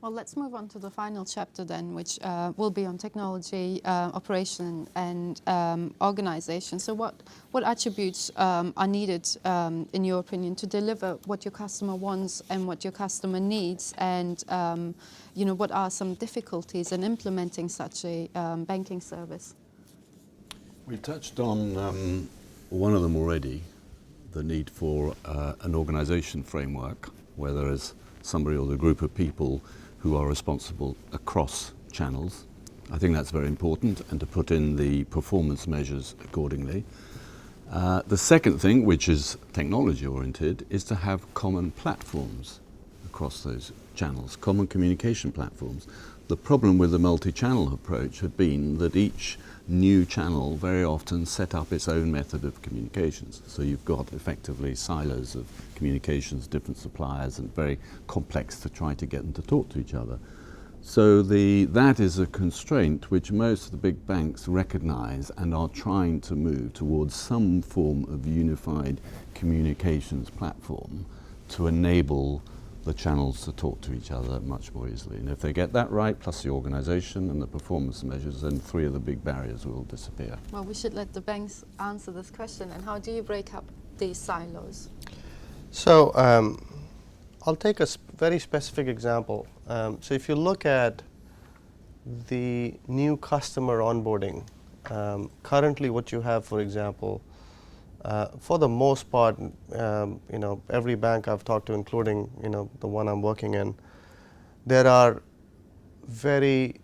Well, let's move on to the final chapter then, which will be on technology, operation and organization. So what attributes are needed, in your opinion, to deliver what your customer wants and what your customer needs? And what are some difficulties in implementing such a banking service? We touched on one of them already, the need for an organization framework, where there is somebody or a group of people who are responsible across channels. I think that's very important, and to put in the performance measures accordingly. The second thing, which is technology oriented, is to have common platforms across those channels, common communication platforms. The problem with the multi-channel approach had been that each new channel very often set up its own method of communications. So you've got effectively silos of communications, different suppliers, and very complex to try to get them to talk to each other. So that is a constraint which most of the big banks recognize and are trying to move towards some form of unified communications platform to enable the channels to talk to each other much more easily. And if they get that right, plus the organization and the performance measures, then three of the big barriers will disappear. Well, we should let the banks answer this question. And how do you break up these silos? So I'll take a very specific example. So if you look at the new customer onboarding, currently what you have, for example, for the most part, every bank I've talked to, including the one I'm working in, there are very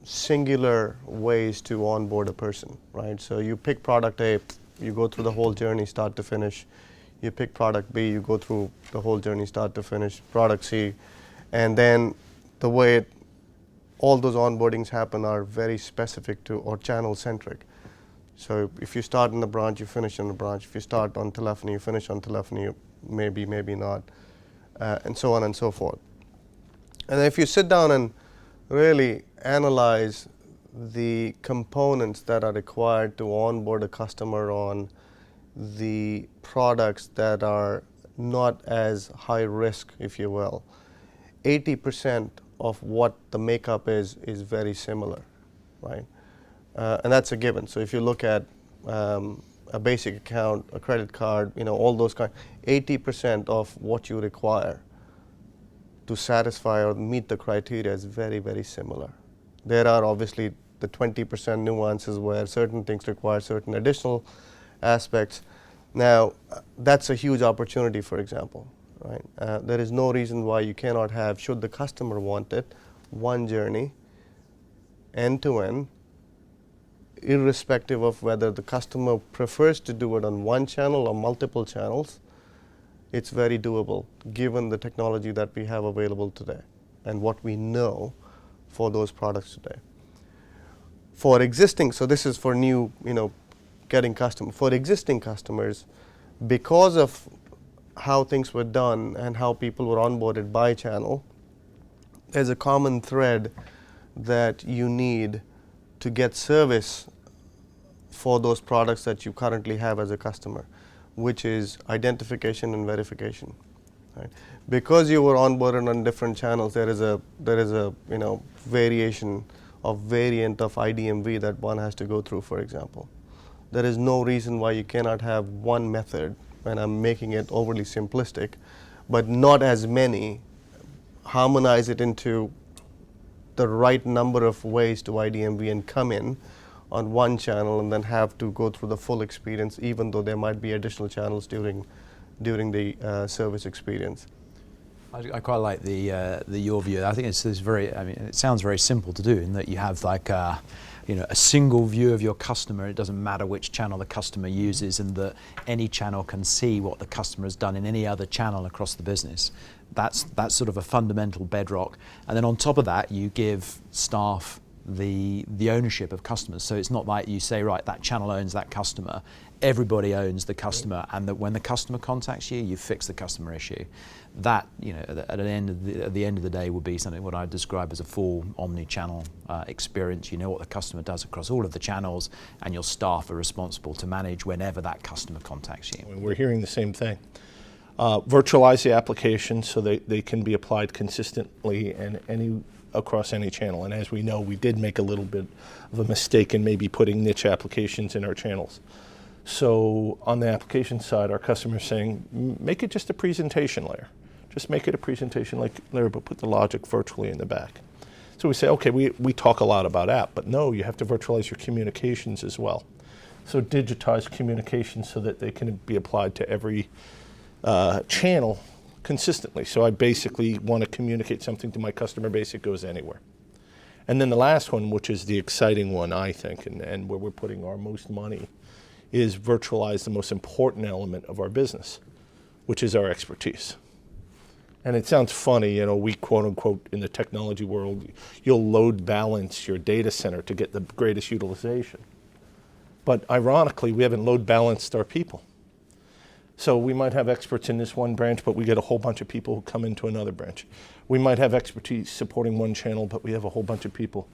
singular ways to onboard a person, right? So you pick product A, you go through the whole journey, start to finish. You pick product B, you go through the whole journey, start to finish. Product C, and then the way all those onboardings happen are very specific to or channel centric. So if you start in the branch, you finish in the branch. If you start on telephony, you finish on telephony, maybe not, and so on and so forth. And if you sit down and really analyze the components that are required to onboard a customer on the products that are not as high risk, if you will, 80% of what the makeup is very similar, right? And that's a given. So if you look at a basic account, a credit card, all those kinds, 80% of what you require to satisfy or meet the criteria is very, very similar. There are obviously the 20% nuances where certain things require certain additional aspects. Now, that's a huge opportunity, for example, right? There is no reason why you cannot have, should the customer want it, one journey, end-to-end, irrespective of whether the customer prefers to do it on one channel or multiple channels. It's very doable given the technology that we have available today and what we know for those products today. For existing, so this is for new, getting custom. For existing customers, because of how things were done and how people were onboarded by channel, there's a common thread that you need to get service for those products that you currently have as a customer, which is identification and verification. Right? Because you were onboarded on different channels, there is a variation of variant of IDMV that one has to go through, for example. There is no reason why you cannot have one method, and I'm making it overly simplistic, but not as many, harmonize it into the right number of ways to IDMV and come in on one channel and then have to go through the full experience, even though there might be additional channels during the service experience. I quite like your view. I think it's very. I mean, it sounds very simple to do in that you have like a single view of your customer. It doesn't matter which channel the customer uses, and that any channel can see what the customer has done in any other channel across the business. That's sort of a fundamental bedrock. And then on top of that, you give staff the ownership of customers. So it's not like you say, right, that channel owns that customer. Everybody owns the customer, and that when the customer contacts you, you fix the customer issue. That, at the end of the day, would be something what I describe as a full omni-channel experience. You know what the customer does across all of the channels, and your staff are responsible to manage whenever that customer contacts you. We're hearing the same thing. Virtualize the application so they can be applied consistently and across any channel. And as we know, we did make a little bit of a mistake in maybe putting niche applications in our channels. So on the application side, our customers saying, make it just a presentation layer. Just make it a presentation layer, but put the logic virtually in the back. So we say, okay, we talk a lot about app, but no, you have to virtualize your communications as well. So digitize communications so that they can be applied to every channel consistently. So I basically want to communicate something to my customer base, it goes anywhere. And then the last one, which is the exciting one, I think, and where we're putting our most money, is virtualize the most important element of our business, which is our expertise. And it sounds funny, we quote unquote in the technology world, you'll load balance your data center to get the greatest utilization. But ironically, we haven't load balanced our people. So we might have experts in this one branch, but we get a whole bunch of people who come into another branch. We might have expertise supporting one channel, but we have a whole bunch of people.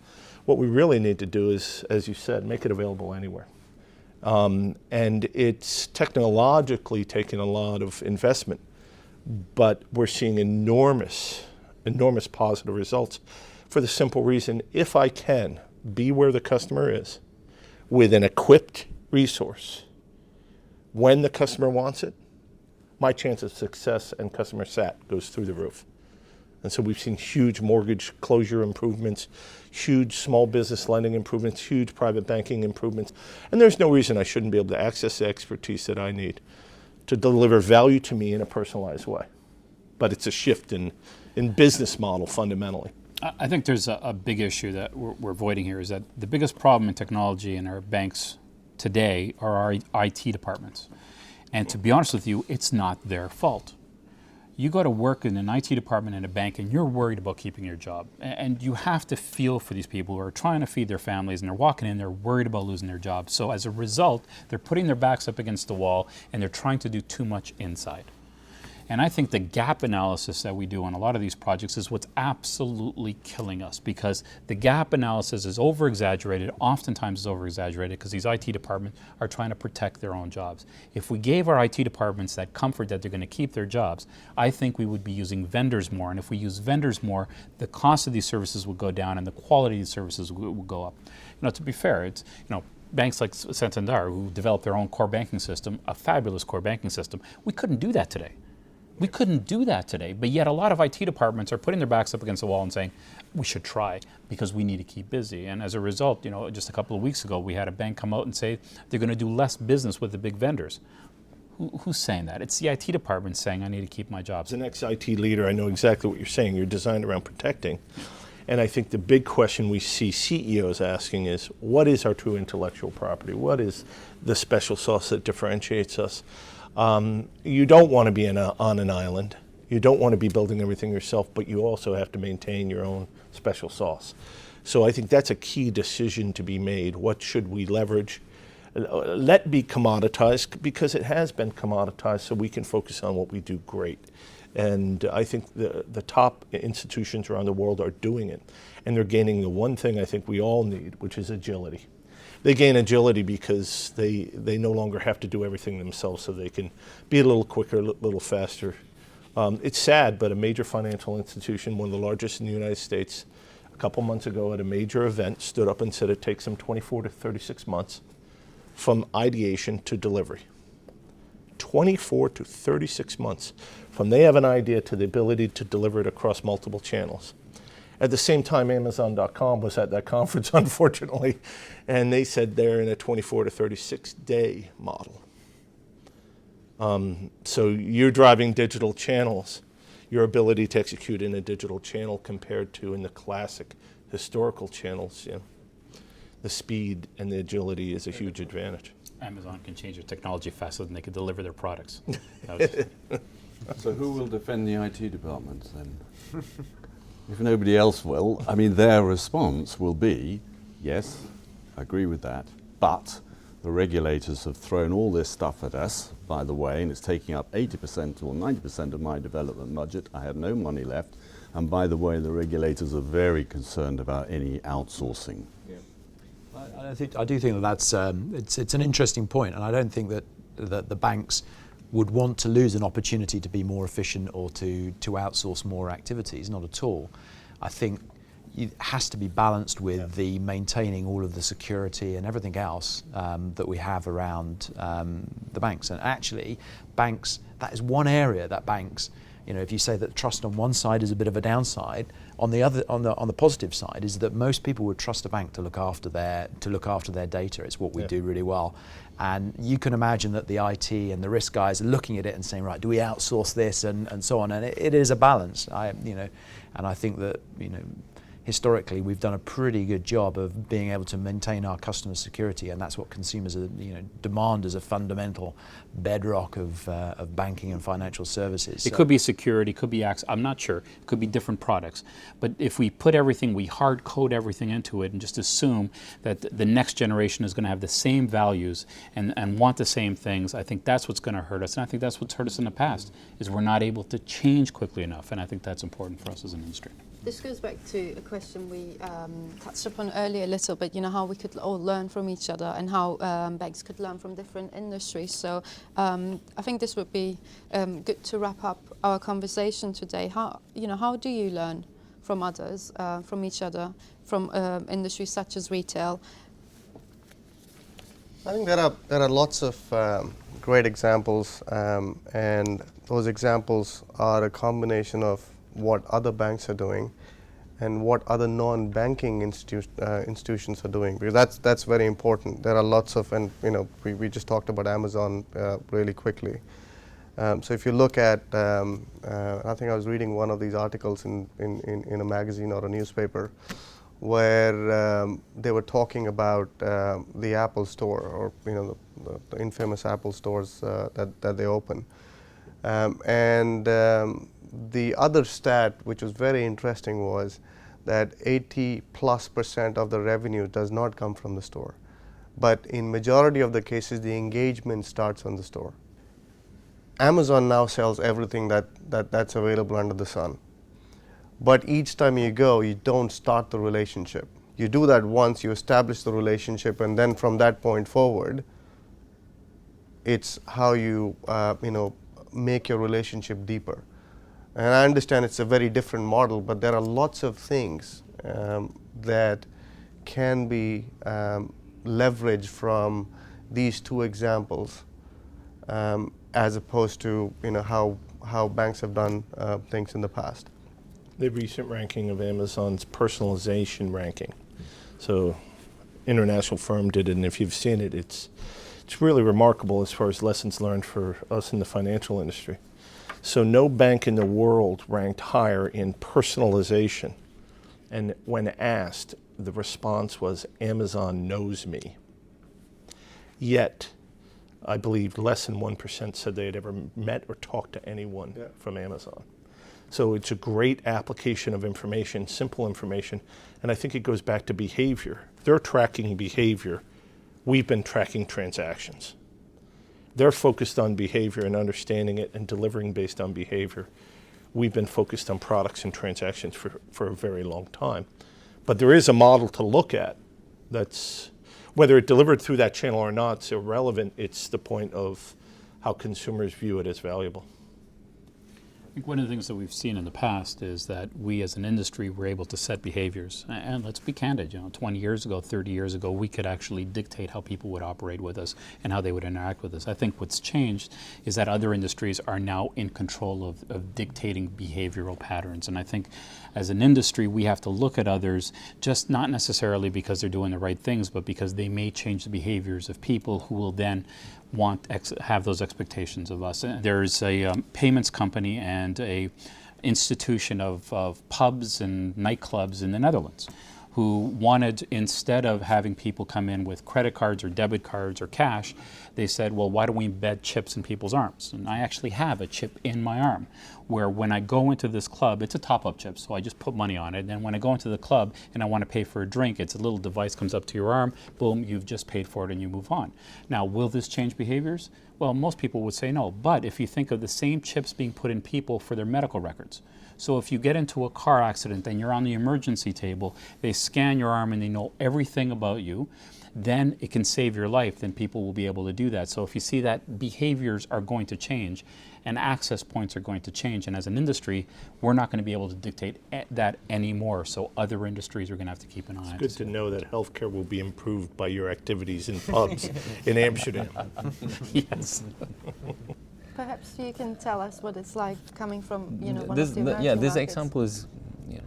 What we really need to do is, as you said, make it available anywhere. And it's technologically taken a lot of investment, but we're seeing enormous positive results for the simple reason, if I can be where the customer is with an equipped resource, when the customer wants it, my chance of success and customer sat goes through the roof. And so we've seen huge mortgage closure improvements, huge small business lending improvements, huge private banking improvements. And there's no reason I shouldn't be able to access the expertise that I need to deliver value to me in a personalized way. But it's a shift in business model fundamentally. I think there's a big issue that we're avoiding here, is that the biggest problem in technology in our banks today are our IT departments. And to be honest with you, it's not their fault. You go to work in an IT department in a bank and you're worried about keeping your job. And you have to feel for these people who are trying to feed their families and they're walking in, they're worried about losing their job. So as a result, they're putting their backs up against the wall and they're trying to do too much inside. And I think the gap analysis that we do on a lot of these projects is what's absolutely killing us, because the gap analysis is over-exaggerated, oftentimes is over-exaggerated because these IT departments are trying to protect their own jobs. If we gave our IT departments that comfort that they're going to keep their jobs, I think we would be using vendors more. And if we use vendors more, the cost of these services would go down and the quality of these services would go up. To be fair, it's, banks like Santander, who developed their own core banking system, a fabulous core banking system, we couldn't do that today. We couldn't do that today, but yet a lot of IT departments are putting their backs up against the wall and saying, we should try because we need to keep busy. And as a result, just a couple of weeks ago, we had a bank come out and say they're going to do less business with the big vendors. Who's saying that? It's the IT department saying, I need to keep my jobs. As an ex-IT leader, I know exactly what you're saying. You're designed around protecting. And I think the big question we see CEOs asking is, what is our true intellectual property? What is the special sauce that differentiates us? You don't want to be on an island. You don't want to be building everything yourself, but you also have to maintain your own special sauce. So I think that's a key decision to be made. What should we leverage? Let be commoditized, because it has been commoditized, so we can focus on what we do great. And I think the top institutions around the world are doing it. And they're gaining the one thing I think we all need, which is agility. They gain agility because they no longer have to do everything themselves, so they can be a little quicker, a little faster. It's sad, but a major financial institution, one of the largest in the United States, a couple months ago at a major event, stood up and said it takes them 24 to 36 months from ideation to delivery. 24 to 36 months from they have an idea to the ability to deliver it across multiple channels. At the same time, Amazon.com was at that conference, unfortunately, and they said they're in a 24 to 36 day model. So you're driving digital channels, your ability to execute in a digital channel compared to in the classic historical channels, the speed and the agility is a huge advantage. Amazon can change their technology faster than they can deliver their products. So who will defend the IT departments then? If nobody else will, their response will be, yes, I agree with that, but the regulators have thrown all this stuff at us, by the way, and it's taking up 80% or 90% of my development budget. I have no money left. And by the way, the regulators are very concerned about any outsourcing. Yeah. I do think that's it's an interesting point, and I don't think that the banks would want to lose an opportunity to be more efficient or to outsource more activities, not at all. I think it has to be balanced with the maintaining all of the security and everything else that we have around the banks. And actually, banks, that is one area that banks, you know, if you say that trust on one side is a bit of a downside, on the other, on the positive side, is that most people would trust a bank to look after their data. It's what we do really well. And you can imagine that the IT and the risk guys are looking at it and saying, right, do we outsource this and so on? And it is a balance. And I think that, you know, historically we've done a pretty good job of being able to maintain our customer security, and that's what consumers demand as a fundamental bedrock of banking and financial services. It could be security, could be access, I'm not sure, it could be different products. But if we put everything, we hard code everything into it and just assume that the next generation is going to have the same values and want the same things, I think that's what's going to hurt us. And I think that's what's hurt us in the past, is we're not able to change quickly enough. And I think that's important for us as an industry. This goes back to a question we touched upon earlier a little bit, you know, how we could all learn from each other and how banks could learn from different industries. So I think this would be good to wrap up our conversation today. How do you learn from others, from each other, from industries such as retail? I think there are lots of great examples, and those examples are a combination of what other banks are doing and what other non-banking institutions are doing, because that's very important. There are lots of, and you know, we just talked about Amazon really quickly. So if you look at, I think I was reading one of these articles in a magazine or a newspaper where they were talking about the Apple Store, or you know, the infamous Apple stores that they open, and the other stat, which was very interesting, was that 80+% of the revenue does not come from the store. But in majority of the cases, the engagement starts on the store. Amazon now sells everything that's available under the sun. But each time you go, you don't start the relationship. You do that once, you establish the relationship, and then from that point forward, it's how you make your relationship deeper. And I understand it's a very different model, but there are lots of things that can be leveraged from these two examples, as opposed to how banks have done things in the past. The recent ranking of Amazon's personalization ranking. So, international firm did it, and if you've seen it, it's really remarkable as far as lessons learned for us in the financial industry. So no bank in the world ranked higher in personalization. And when asked, the response was, Amazon knows me. Yet, I believe less than 1% said they had ever met or talked to anyone from Amazon. So it's a great application of information, simple information, and I think it goes back to behavior. They're tracking behavior. We've been tracking transactions. They're focused on behavior and understanding it and delivering based on behavior. We've been focused on products and transactions for a very long time. But there is a model to look at that's, whether it delivered through that channel or not, it's irrelevant. It's the point of how consumers view it as valuable. I think one of the things that we've seen in the past is that we as an industry were able to set behaviors. And let's be candid, 20 years ago, 30 years ago, we could actually dictate how people would operate with us and how they would interact with us. I think what's changed is that other industries are now in control of dictating behavioral patterns. And I think as an industry, we have to look at others, just not necessarily because they're doing the right things, but because they may change the behaviors of people who will then have those expectations of us. There's a payments company and a institution of pubs and nightclubs in the Netherlands who wanted, instead of having people come in with credit cards or debit cards or cash, they said, well, why don't we embed chips in people's arms? And I actually have a chip in my arm where when I go into this club, it's a top-up chip, so I just put money on it. And then when I go into the club and I want to pay for a drink, it's a little device comes up to your arm, boom, you've just paid for it and you move on. Now, will this change behaviors? Well, most people would say no, but if you think of the same chips being put in people for their medical records, so if you get into a car accident and you're on the emergency table, they scan your arm and they know everything about you. then it can save your life, then people will be able to do that. So if you see that behaviors are going to change and access points are going to change, and as an industry, we're not going to be able to dictate that anymore. So other industries are going to have to keep an eye on it. It's good to know that healthcare will be improved by your activities in pubs in Amsterdam. Yes. Perhaps you can tell us what it's like coming from, one This, of the American yeah, this markets. example is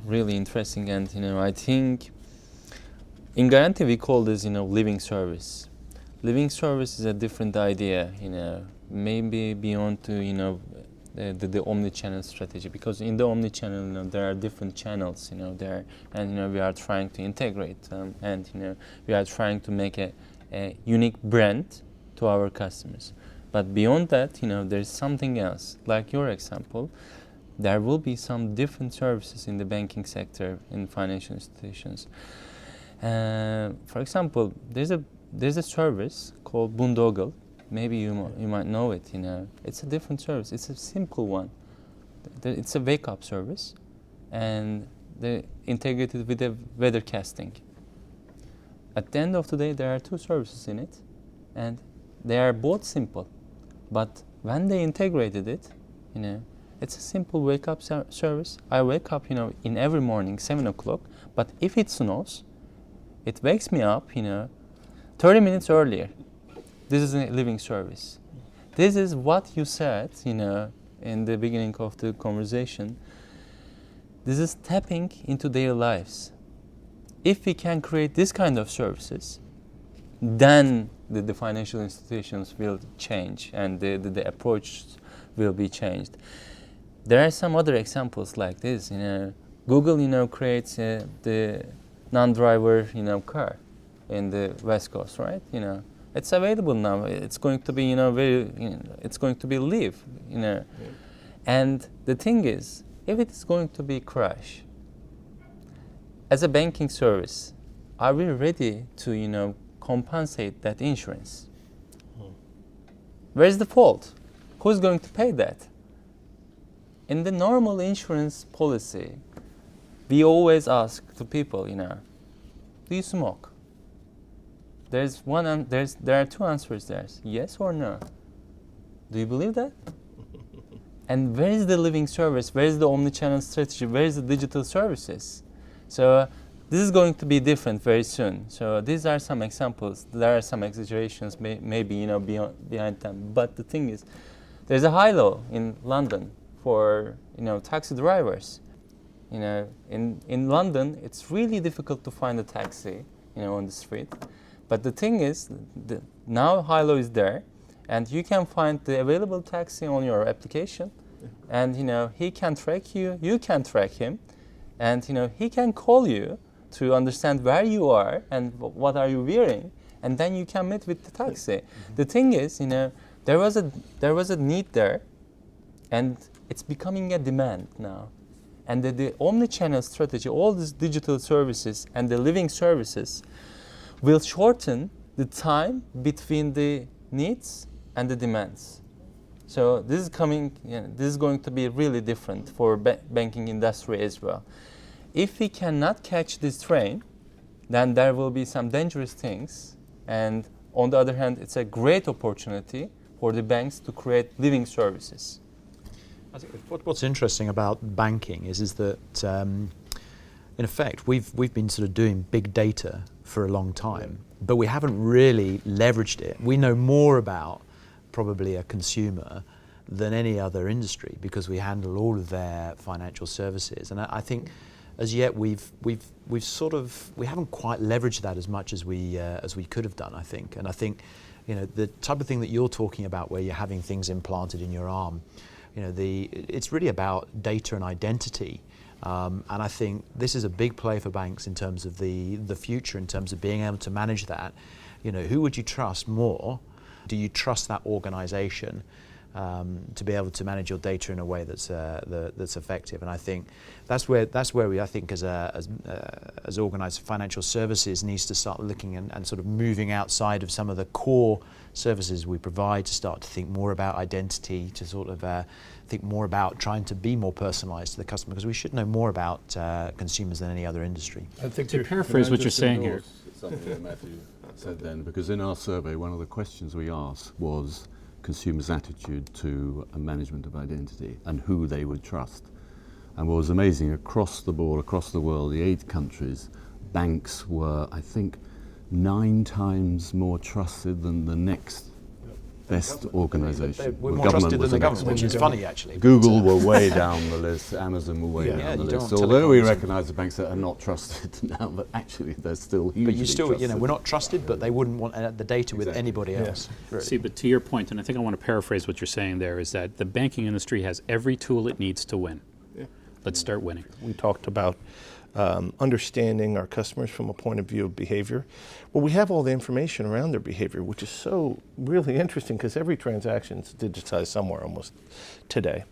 really interesting, and I think in Guarantee we call this living service. Living service is a different idea, maybe beyond to the omni-channel strategy, because in the omni-channel there are different channels there, and we are trying to integrate them, and we are trying to make a unique brand to our customers. But beyond that, there's something else. Like your example, there will be some different services in the banking sector, in financial institutions. For example, there's a service called Boondoggle. Maybe you might know it. It's a different service. It's a simple one. It's a wake-up service, and they're integrated with the weathercasting. At the end of the day, there are two services in it, and they are both simple. But when they integrated it, it's a simple wake-up service. I wake up, in every morning, 7 o'clock. But if it snows, it wakes me up, 30 minutes earlier. This is a living service. This is what you said, in the beginning of the conversation. This is tapping into their lives. If we can create this kind of services, then the financial institutions will change, and the approach will be changed. There are some other examples like this. Google, creates the non-driver, car in the West Coast, right? It's available now. It's going to be, it's going to be live, Yeah. And the thing is, if it is going to be crash, as a banking service, are we ready to, compensate that insurance? Where's the fault? Who's going to pay that? In the normal insurance policy, we always ask to people, do you smoke? There are two answers there, yes or no. Do you believe that? And where is the living service? Where is the omni-channel strategy? Where is the digital services? So this is going to be different very soon. So these are some examples. There are some exaggerations, maybe behind them. But the thing is, there's a high law in London for taxi drivers. In London, it's really difficult to find a taxi, on the street. But the thing is, now high law is there, and you can find the available taxi on your application, and he can track you, you can track him, and he can call you to understand where you are and what are you wearing, and then you can meet with the taxi. The thing is, there was a need there, and it's becoming a demand now. And the omni-channel strategy, all these digital services and the living services, will shorten the time between the needs and the demands. So this is this is going to be really different for banking industry as well. If we cannot catch this train, then there will be some dangerous things. And on the other hand, it's a great opportunity for the banks to create living services. I think what's interesting about banking is that in effect we've been sort of doing big data for a long time, but we haven't really leveraged it. We know more about probably a consumer than any other industry because we handle all of their financial services, and I think as yet we haven't quite leveraged that as much as we could have done. I think the type of thing that you're talking about, where you're having things implanted in your arm, it's really about data and identity. And I think this is a big play for banks in terms of the future, in terms of being able to manage that. Who would you trust more? Do you trust that organization to be able to manage your data in a way that's effective? And I think that's where we, I think, as organized financial services, needs to start looking and sort of moving outside of some of the core services we provide, to start to think more about identity, to sort of think more about trying to be more personalized to the customer, because we should know more about consumers than any other industry. I think To paraphrase what you're saying here. Something that Matthew said then, because in our survey, one of the questions we asked was consumers' attitude to a management of identity and who they would trust. And what was amazing, across the board, across the world, the 8 countries, banks were, I think, 9 times more trusted than the next best organisation. We're Well, more trusted than was the the government, next which is one. funny actually. Google were way down the list, Amazon were way Yeah, down the you don't list. want Although we telecoms. recognise the banks that are not trusted now, but actually they're still hugely But you still, trusted. we're not trusted, but they wouldn't want the data with Exactly. anybody Yeah. else. Really. See, but to your point, and I think I want to paraphrase what you're saying there, is that the banking industry has every tool it needs to win. Yeah. Let's start winning. We talked about understanding our customers from a point of view of behavior. Well, we have all the information around their behavior, which is so really interesting because every transaction is digitized somewhere almost today.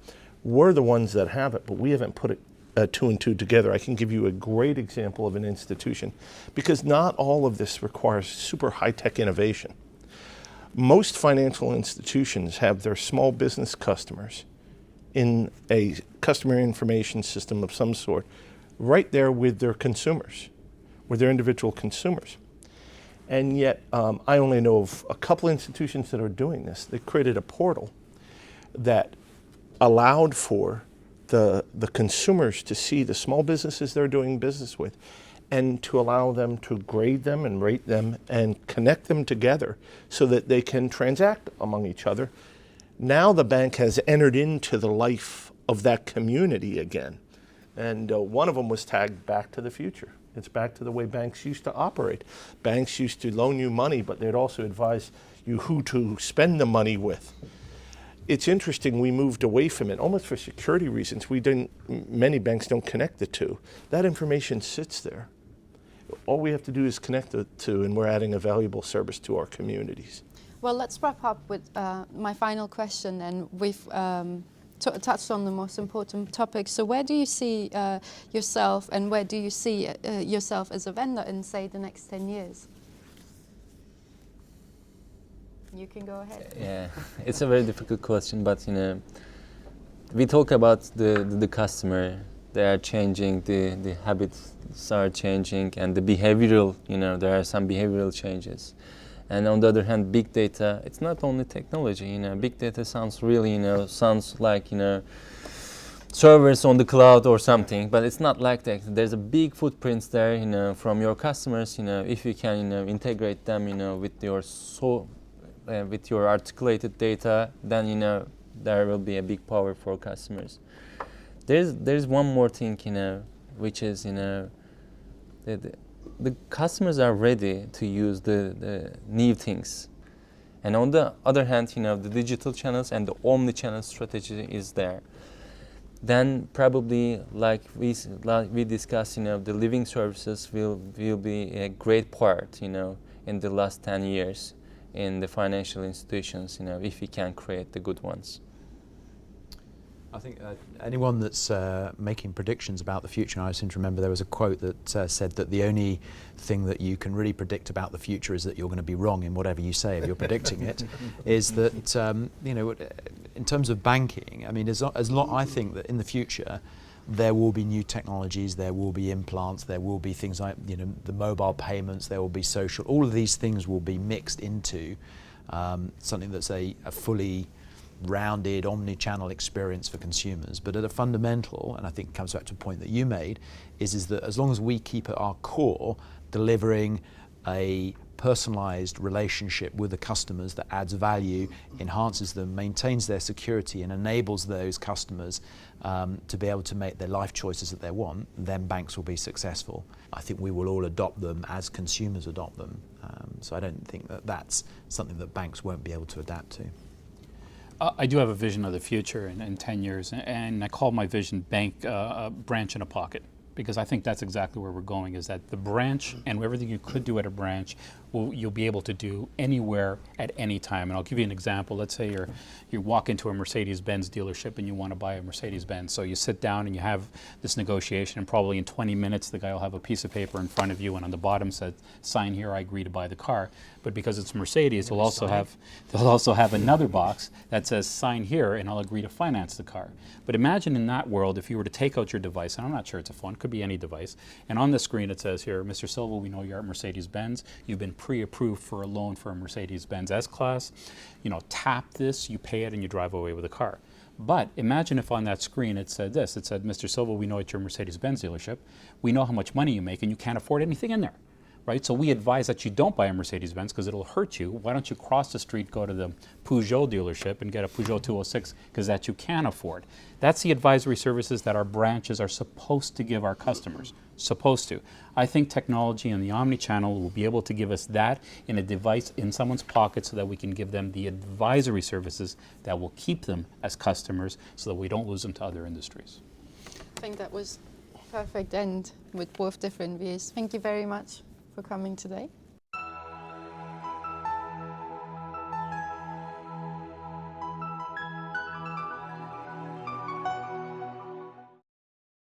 We're the ones that have it, but we haven't put it 2 and 2 together. I can give you a great example of an institution because not all of this requires super high-tech innovation. Most financial institutions have their small business customers in a customer information system of some sort right there with their consumers, with their individual consumers. And yet, I only know of a couple institutions that are doing this. They created a portal that allowed for the consumers to see the small businesses they're doing business with and to allow them to grade them and rate them and connect them together so that they can transact among each other. Now the bank has entered into the life of that community again. And one of them was tagged Back to the Future. It's back to the way banks used to operate. Banks used to loan you money, but they'd also advise you who to spend the money with. It's interesting, we moved away from it, almost for security reasons. Many banks don't connect the two. That information sits there. All we have to do is connect the two, and we're adding a valuable service to our communities. Well, let's wrap up with my final question, and we've touched on the most important topics. So where do you see yourself, and where do you see yourself as a vendor in, say, the next 10 years? You can go ahead. Yeah, it's a very difficult question, but we talk about the customer. They are changing, the habits are changing, and the behavioral, there are some behavioral changes. And on the other hand, big data, it's not only technology, big data sounds really, sounds like, servers on the cloud or something, but it's not like that. There's a big footprints there, from your customers, if you can, integrate them, with your articulated data, then, there will be a big power for customers. There's one more thing, which is, the customers are ready to use the new things. And on the other hand, the digital channels and the omni-channel strategy is there. Then probably, like we discussed, the living services will be a great part, in the last 10 years in the financial institutions, if we can create the good ones. I think anyone that's making predictions about the future, and I seem to remember there was a quote that said that the only thing that you can really predict about the future is that you're going to be wrong in whatever you say if you're predicting it, is that, in terms of banking, I mean, I think that in the future there will be new technologies, there will be implants, there will be things like, the mobile payments, there will be social, all of these things will be mixed into something that's a fully rounded omni-channel experience for consumers. But at a fundamental, and I think it comes back to a point that you made, is that as long as we keep at our core delivering a personalized relationship with the customers that adds value, enhances them, maintains their security, and enables those customers to be able to make their life choices that they want, then banks will be successful. I think we will all adopt them as consumers adopt them. So I don't think that that's something that banks won't be able to adapt to. I do have a vision of the future in 10 years, and I call my vision bank a branch in a pocket, because I think that's exactly where we're going, is that the branch and everything you could do at a branch, you'll be able to do anywhere at any time. And I'll give you an example. Let's say you walk into a Mercedes-Benz dealership and you want to buy a Mercedes-Benz. So you sit down and you have this negotiation, and probably in 20 minutes the guy will have a piece of paper in front of you, and on the bottom says, "Sign here, I agree to buy the car." But because it's Mercedes, they'll also have another box that says, "Sign here, and I'll agree to finance the car." But imagine in that world, if you were to take out your device, and I'm not sure it's a phone, could be any device, and on the screen it says here, "Mr. Silva, we know you're at Mercedes-Benz. You've been pre-approved for a loan for a Mercedes-Benz S-Class. You know, tap this, you pay it, and you drive away with a car. But imagine if on that screen it said this. It said, Mr. Silva, we know it's your Mercedes-Benz dealership. We know how much money you make, and you can't afford anything in there. Right? So we advise that you don't buy a Mercedes-Benz because it'll hurt you. Why don't you cross the street, go to the Peugeot dealership and get a Peugeot 206 because that you can afford. That's the advisory services that our branches are supposed to give our customers. Supposed to. I think technology and the omni-channel will be able to give us that in a device in someone's pocket so that we can give them the advisory services that will keep them as customers so that we don't lose them to other industries. I think that was perfect end with both different views. Thank you very much for coming today.